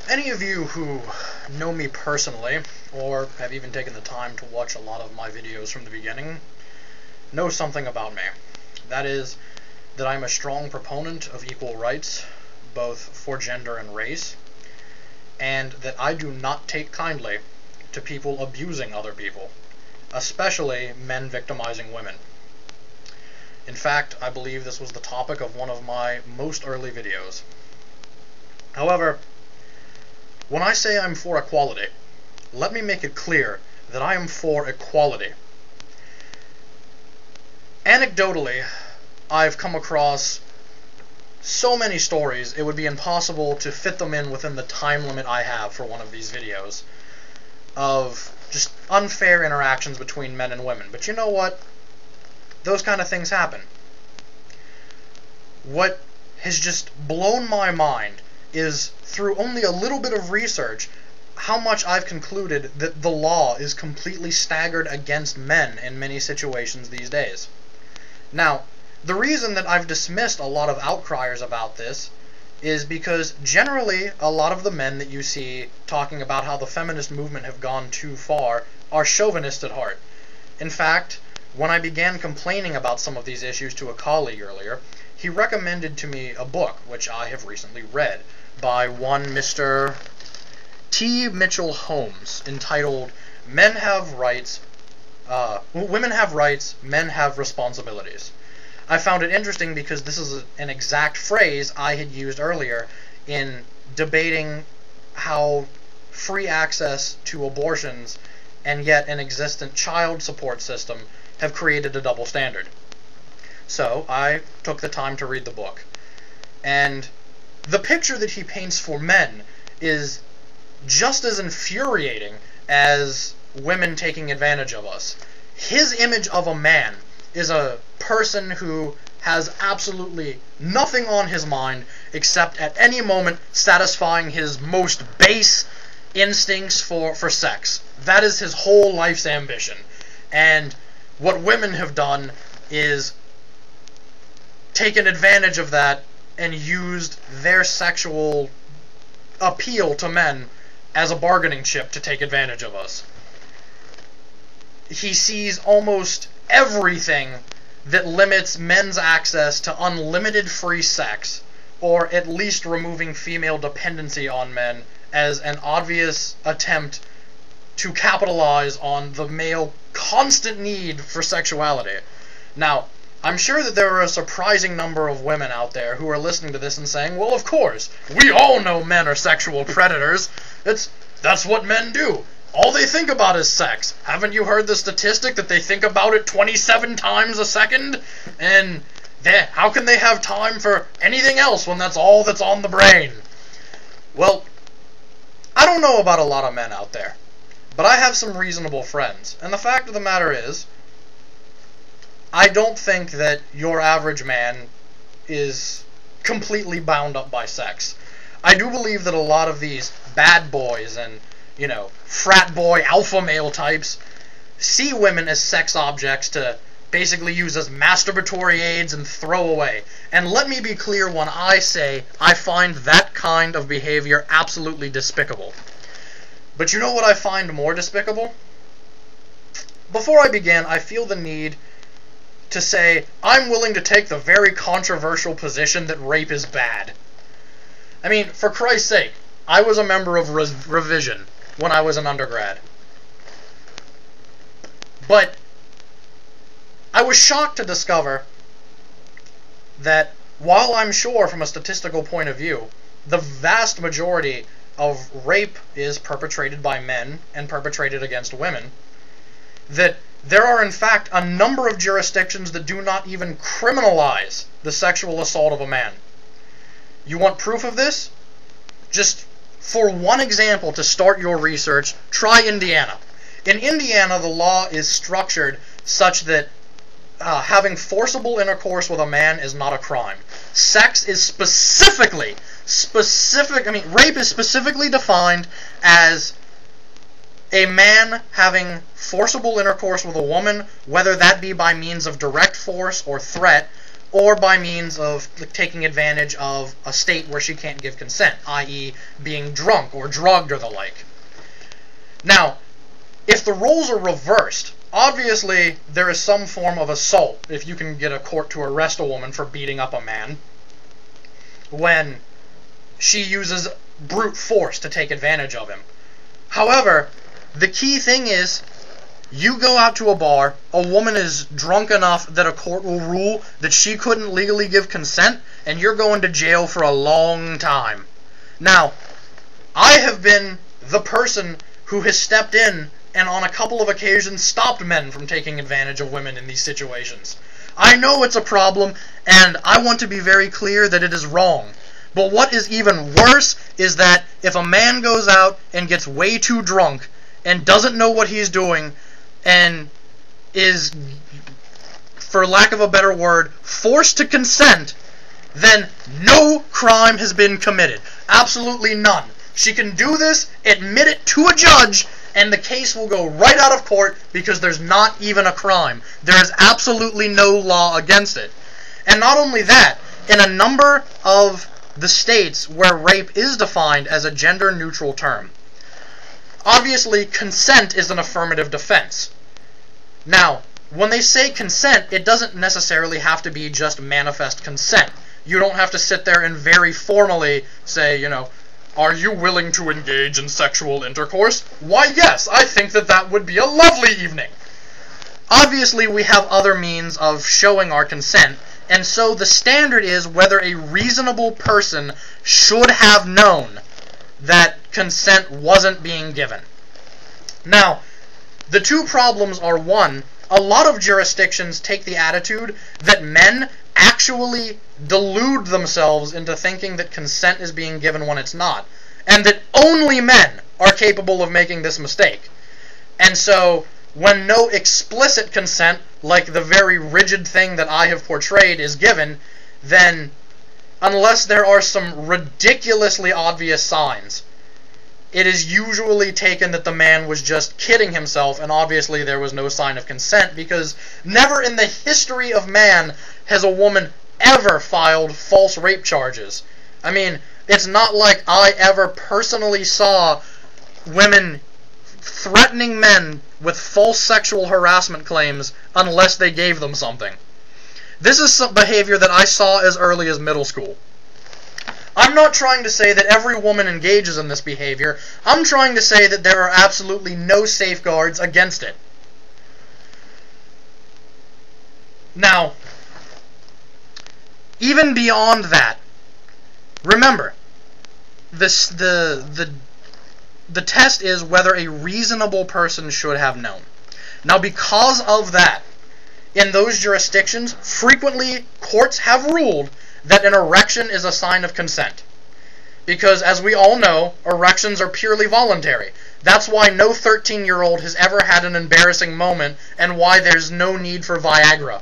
Any of you who know me personally, or have even taken the time to watch a lot of my videos from the beginning, know something about me. That is, that I'm a strong proponent of equal rights, both for gender and race, and that I do not take kindly to people abusing other people, especially men victimizing women. In fact, I believe this was the topic of one of my most early videos. However, when I say I'm for equality, let me make it clear that I am for equality. Anecdotally, I've come across so many stories, it would be impossible to fit them in within the time limit I have for one of these videos, of just unfair interactions between men and women. But you know what? Those kind of things happen. What has just blown my mind is, through only a little bit of research, how much I've concluded that the law is completely staggered against men in many situations these days. Now, the reason that I've dismissed a lot of outcriers about this is because generally a lot of the men that you see talking about how the feminist movement have gone too far are chauvinist at heart. In fact, when I began complaining about some of these issues to a colleague earlier, he recommended to me a book, which I have recently read, by one Mr. T. Mitchell Holmes, entitled Women Have Rights, Men Have Responsibilities. I found it interesting because this is an exact phrase I had used earlier in debating how free access to abortions and yet an existent child support system have created a double standard. So I took the time to read the book. And the picture that he paints for men is just as infuriating as women taking advantage of us. His image of a man is a person who has absolutely nothing on his mind except at any moment satisfying his most base instincts for sex. That is his whole life's ambition. And what women have done is taken advantage of that and used their sexual appeal to men as a bargaining chip to take advantage of us. He sees almost everything that limits men's access to unlimited free sex, or at least removing female dependency on men, as an obvious attempt to capitalize on the male constant need for sexuality. Now, I'm sure that there are a surprising number of women out there who are listening to this and saying, well, of course, we all know men are sexual predators. That's what men do. All they think about is sex. Haven't you heard the statistic that they think about it 27 times a second? And how can they have time for anything else when that's all that's on the brain? Well, I don't know about a lot of men out there, but I have some reasonable friends. And the fact of the matter is, I don't think that your average man is completely bound up by sex. I do believe that a lot of these bad boys and, frat boy alpha male types see women as sex objects to basically use as masturbatory aids and throw away. And let me be clear when I say I find that kind of behavior absolutely despicable. But you know what I find more despicable? Before I begin, I feel the need to say I'm willing to take the very controversial position that rape is bad. I mean, for Christ's sake, I was a member of Revision when I was an undergrad. But I was shocked to discover that while I'm sure from a statistical point of view, the vast majority of rape is perpetrated by men and perpetrated against women, that there are in fact a number of jurisdictions that do not even criminalize the sexual assault of a man. You want proof of this? Just for one example to start your research, try Indiana. In Indiana, the law is structured such that having forcible intercourse with a man is not a crime. Sex is rape is specifically defined as a man having forcible intercourse with a woman, whether that be by means of direct force or threat, or by means of taking advantage of a state where she can't give consent, i.e. being drunk or drugged or the like. Now, if the roles are reversed, obviously there is some form of assault if you can get a court to arrest a woman for beating up a man when she uses brute force to take advantage of him. However, the key thing is, you go out to a bar, a woman is drunk enough that a court will rule that she couldn't legally give consent, and you're going to jail for a long time. Now, I have been the person who has stepped in and on a couple of occasions stopped men from taking advantage of women in these situations. I know it's a problem, and I want to be very clear that it is wrong. But what is even worse is that if a man goes out and gets way too drunk and doesn't know what he's doing and is, for lack of a better word, forced to consent, then no crime has been committed. Absolutely none. She can do this, admit it to a judge, and the case will go right out of court because there's not even a crime. There is absolutely no law against it. And not only that, in a number of the states where rape is defined as a gender-neutral term, obviously consent is an affirmative defense. Now, when they say consent, it doesn't necessarily have to be just manifest consent. You don't have to sit there and very formally say, you know, are you willing to engage in sexual intercourse? Why, yes, I think that that would be a lovely evening. Obviously, we have other means of showing our consent, and so the standard is whether a reasonable person should have known that consent wasn't being given. Now, the two problems are, one, a lot of jurisdictions take the attitude that men actually delude themselves into thinking that consent is being given when it's not, and that only men are capable of making this mistake. And so, when no explicit consent, like the very rigid thing that I have portrayed, is given, then, unless there are some ridiculously obvious signs, it is usually taken that the man was just kidding himself, and obviously there was no sign of consent, because never in the history of man has a woman ever filed false rape charges. I mean, it's not like I ever personally saw women threatening men with false sexual harassment claims unless they gave them something. This is some behavior that I saw as early as middle school. I'm not trying to say that every woman engages in this behavior. I'm trying to say that there are absolutely no safeguards against it. Now, even beyond that, remember, the test is whether a reasonable person should have known. Now, because of that, in those jurisdictions, frequently courts have ruled that an erection is a sign of consent. Because, as we all know, erections are purely voluntary. That's why no 13-year-old has ever had an embarrassing moment, and why there's no need for Viagra.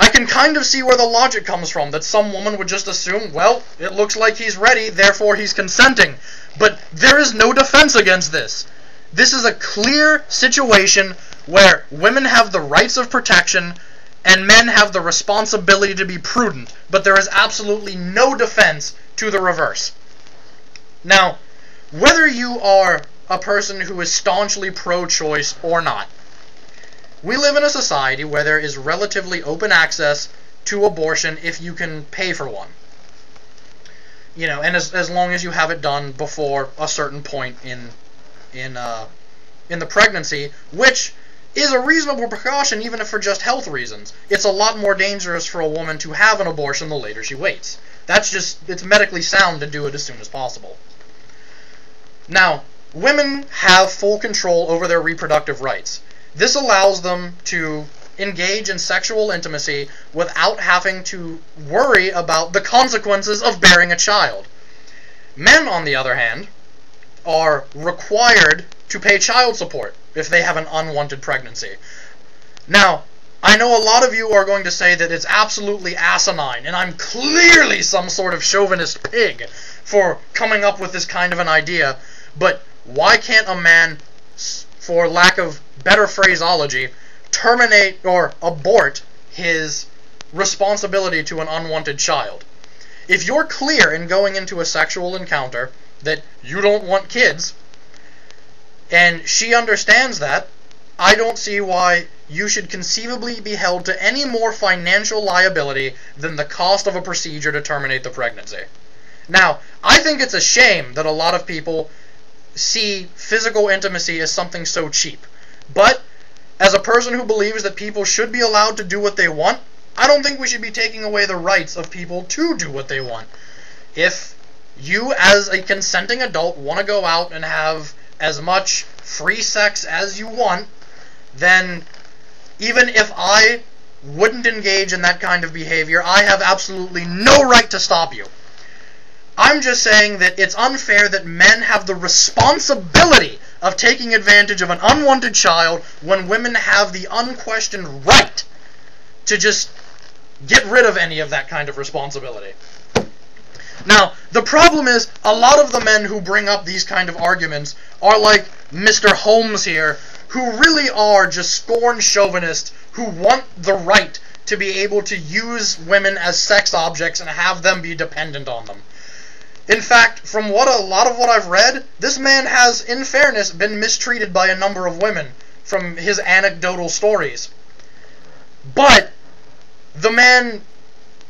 I can kind of see where the logic comes from, that some woman would just assume, well, it looks like he's ready, therefore he's consenting. But there is no defense against this. This is a clear situation where women have the rights of protection, and men have the responsibility to be prudent, but there is absolutely no defense to the reverse. Now, whether you are a person who is staunchly pro-choice or not, we live in a society where there is relatively open access to abortion if you can pay for one. You know, and as long as you have it done before a certain point in the pregnancy, which is a reasonable precaution even if for just health reasons. It's a lot more dangerous for a woman to have an abortion the later she waits. It's medically sound to do it as soon as possible. Now, women have full control over their reproductive rights. This allows them to engage in sexual intimacy without having to worry about the consequences of bearing a child. Men, on the other hand, are required to pay child support if they have an unwanted pregnancy. Now, I know a lot of you are going to say that it's absolutely asinine, and I'm clearly some sort of chauvinist pig for coming up with this kind of an idea, but why can't a man, for lack of better phraseology, terminate or abort his responsibility to an unwanted child. If you're clear in going into a sexual encounter that you don't want kids, and she understands that, I don't see why you should conceivably be held to any more financial liability than the cost of a procedure to terminate the pregnancy. Now, I think it's a shame that a lot of people see physical intimacy as something so cheap. But, as a person who believes that people should be allowed to do what they want, I don't think we should be taking away the rights of people to do what they want. If you, as a consenting adult, want to go out and have as much free sex as you want, then even if I wouldn't engage in that kind of behavior, I have absolutely no right to stop you. I'm just saying that it's unfair that men have the responsibility of taking advantage of an unwanted child when women have the unquestioned right to just get rid of any of that kind of responsibility. Now, the problem is, a lot of the men who bring up these kind of arguments are like Mr. Holmes here, who really are just scorned chauvinists who want the right to be able to use women as sex objects and have them be dependent on them. In fact, from a lot of what I've read, this man has, in fairness, been mistreated by a number of women from his anecdotal stories. But the man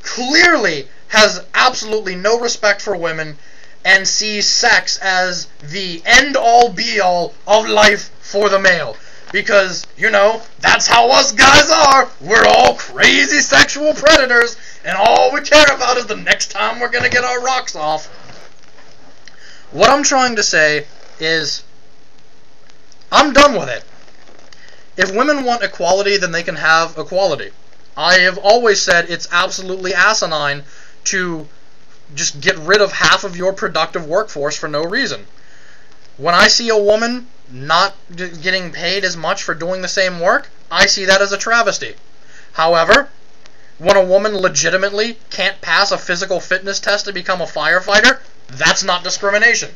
clearly has absolutely no respect for women and sees sex as the end-all be-all of life for the male. Because, you know, that's how us guys are. We're all crazy sexual predators, and all we care about is the next time we're going to get our rocks off. What I'm trying to say is, I'm done with it. If women want equality, then they can have equality. I have always said it's absolutely asinine to just get rid of half of your productive workforce for no reason. When I see a woman not getting paid as much for doing the same work, I see that as a travesty. However, when a woman legitimately can't pass a physical fitness test to become a firefighter, that's not discrimination.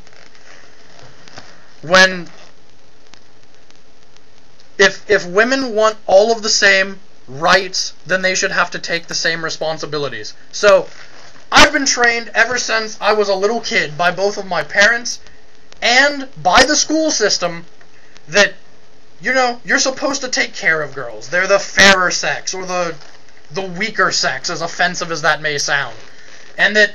If women want all of the same rights, then they should have to take the same responsibilities. So, I've been trained ever since I was a little kid by both of my parents and by the school system that, you know, you're supposed to take care of girls. They're the fairer sex, or the weaker sex, as offensive as that may sound. And that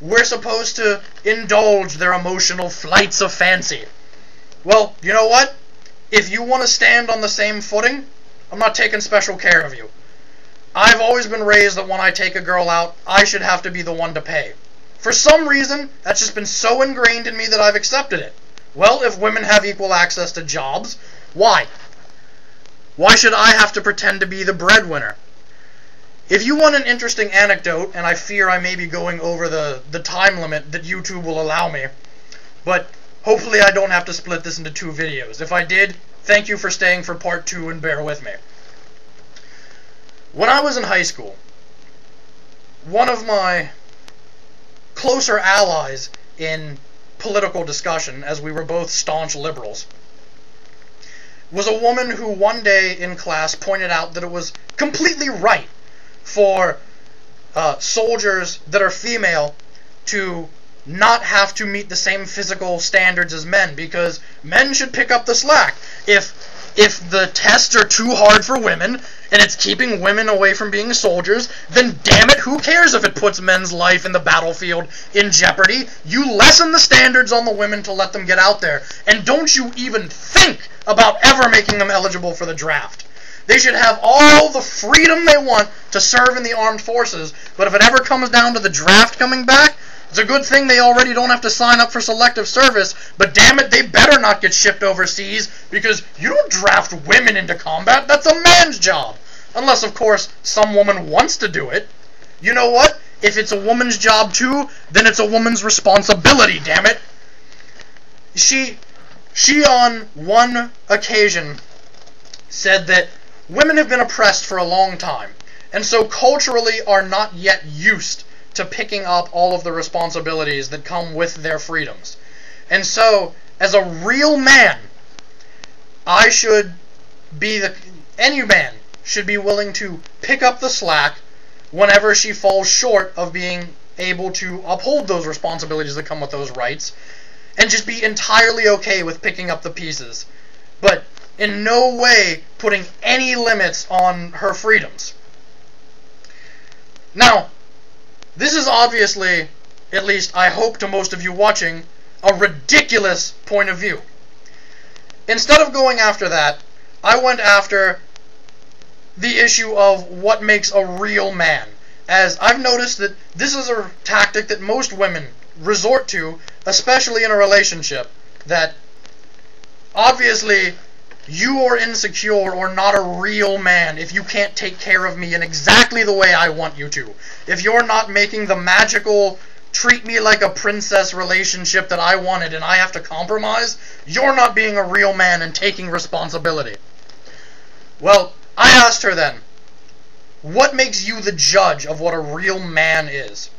we're supposed to indulge their emotional flights of fancy. Well, you know what? If you want to stand on the same footing, I'm not taking special care of you. I've always been raised that when I take a girl out, I should have to be the one to pay. For some reason, that's just been so ingrained in me that I've accepted it. Well, if women have equal access to jobs, why? Why should I have to pretend to be the breadwinner? If you want an interesting anecdote, and I fear I may be going over the time limit that YouTube will allow me, but hopefully I don't have to split this into 2 videos. If I did, thank you for staying for part 2 and bear with me. When I was in high school, one of my closer allies in political discussion, as we were both staunch liberals, was a woman who one day in class pointed out that it was completely right for soldiers that are female to not have to meet the same physical standards as men, because men should pick up the slack. If the tests are too hard for women, and it's keeping women away from being soldiers, then damn it, who cares if it puts men's life in the battlefield in jeopardy? You lessen the standards on the women to let them get out there, and don't you even think about ever making them eligible for the draft. They should have all the freedom they want to serve in the armed forces, but if it ever comes down to the draft coming back, it's a good thing they already don't have to sign up for selective service, but damn it, they better not get shipped overseas, because you don't draft women into combat. That's a man's job. Unless, of course, some woman wants to do it. You know what? If it's a woman's job too, then it's a woman's responsibility, damn it. She on one occasion said that women have been oppressed for a long time, and so culturally are not yet used to picking up all of the responsibilities that come with their freedoms. And so, as a real man, any man should be willing to pick up the slack, whenever she falls short of being able to uphold those responsibilities that come with those rights, and just be entirely okay with picking up the pieces, but in no way putting any limits on her freedoms. Now, this is obviously, at least I hope to most of you watching, a ridiculous point of view. Instead of going after that, I went after the issue of what makes a real man, as I've noticed that this is a tactic that most women resort to, especially in a relationship, that obviously you are insecure or not a real man if you can't take care of me in exactly the way I want you to. If you're not making the magical, treat me like a princess relationship that I wanted and I have to compromise, you're not being a real man and taking responsibility. Well, I asked her then, what makes you the judge of what a real man is?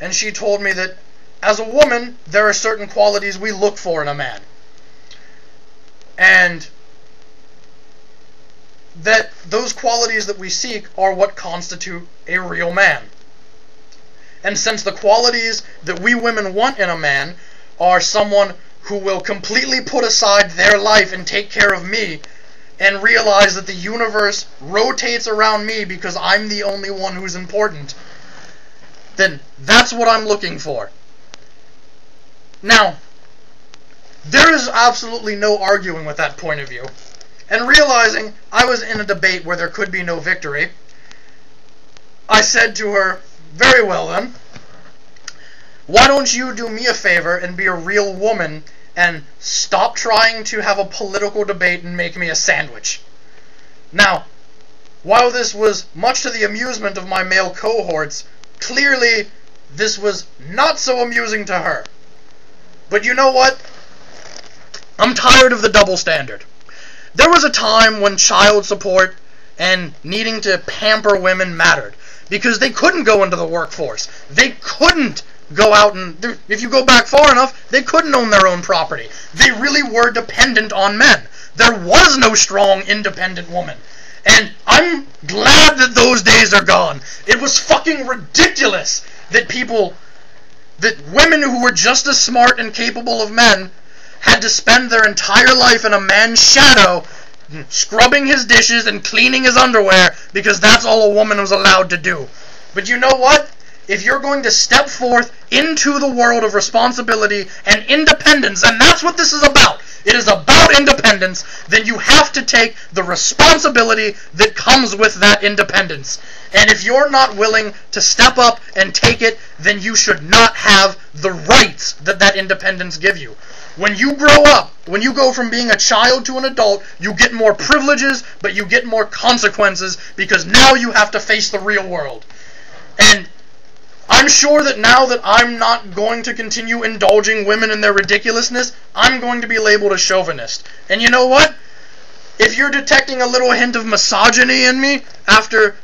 And she told me that as a woman, there are certain qualities we look for in a man. And that those qualities that we seek are what constitute a real man. And since the qualities that we women want in a man are someone who will completely put aside their life and take care of me, and realize that the universe rotates around me because I'm the only one who's important, then that's what I'm looking for. Now, there is absolutely no arguing with that point of view. And realizing I was in a debate where there could be no victory, I said to her, very well then, why don't you do me a favor and be a real woman and stop trying to have a political debate and make me a sandwich? Now, while this was much to the amusement of my male cohorts, clearly this was not so amusing to her. But you know what? I'm tired of the double standard. There was a time when child support and needing to pamper women mattered, because they couldn't go into the workforce. They couldn't go out and, if you go back far enough, they couldn't own their own property. They really were dependent on men. There was no strong, independent woman. And I'm glad that those days are gone. It was fucking ridiculous that women who were just as smart and capable of men had to spend their entire life in a man's shadow, scrubbing his dishes and cleaning his underwear, because that's all a woman was allowed to do. But you know what? If you're going to step forth into the world of responsibility and independence, and that's what this is about, it is about independence, then you have to take the responsibility that comes with that independence. And if you're not willing to step up and take it, then you should not have the rights that independence give you. When you grow up, when you go from being a child to an adult, you get more privileges, but you get more consequences, because now you have to face the real world. And I'm sure that now that I'm not going to continue indulging women in their ridiculousness, I'm going to be labeled a chauvinist. And you know what? If you're detecting a little hint of misogyny in me after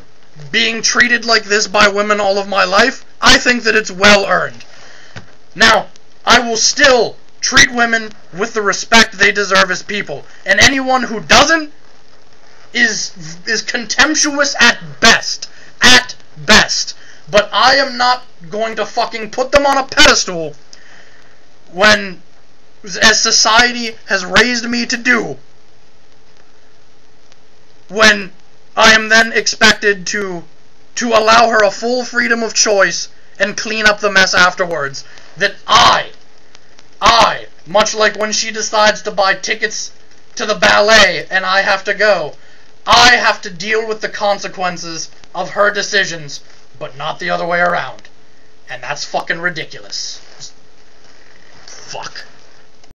being treated like this by women all of my life, I think that it's well earned. Now, I will still treat women with the respect they deserve as people, and anyone who doesn't is contemptuous at best. At best. But I am not going to fucking put them on a pedestal when, as society has raised me to do, when I am then expected to allow her a full freedom of choice and clean up the mess afterwards. That I, much like when she decides to buy tickets to the ballet and I have to go, I have to deal with the consequences of her decisions, but not the other way around. And that's fucking ridiculous. Fuck.